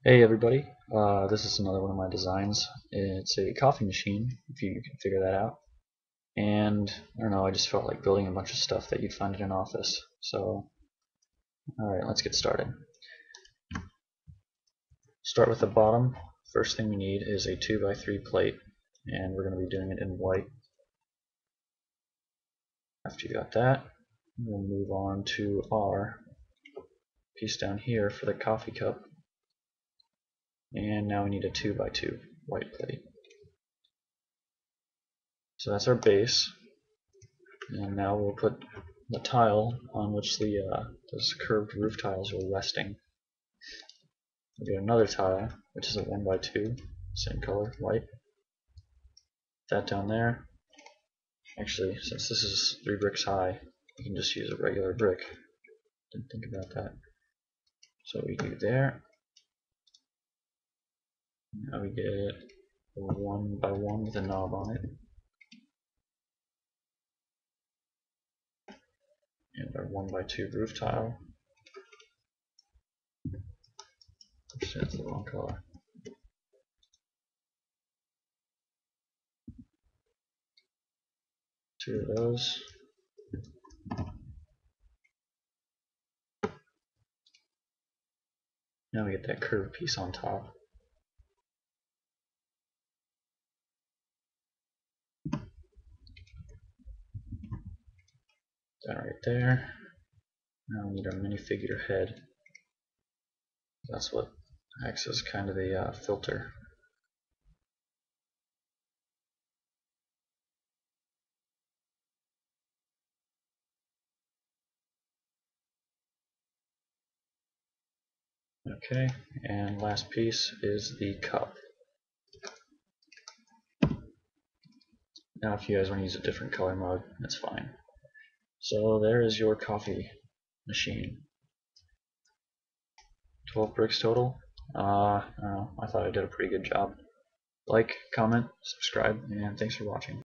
Hey everybody, this is another one of my designs. It's a coffee machine, if you can figure that out. And I don't know, I just felt like building a bunch of stuff that you'd find in an office. So, alright, let's get started. Start with the bottom. First thing we need is a 2x3 plate, and we're going to be doing it in white. After you got that, we'll move on to our piece down here for the coffee cup. And now we need a 2x2 white plate. So that's our base. And now we'll put the tile on which those curved roof tiles are resting. We'll get another tile, which is a 1x2, same color, white. That down there. Actually, since this is 3 bricks high, we can just use a regular brick. Didn't think about that. So we do there. Now we get a 1x1 with a knob on it. And our 1x2 roof tile. Actually, that's the wrong color. Two of those. Now we get that curved piece on top. That right there. Now we need our minifigure head. That's what acts as kind of the filter. Okay, and last piece is the cup. Now if you guys want to use a different color mode, that's fine. So there is your coffee machine. 12 bricks total. I don't know, I thought I did a pretty good job. Like, comment, subscribe, and thanks for watching.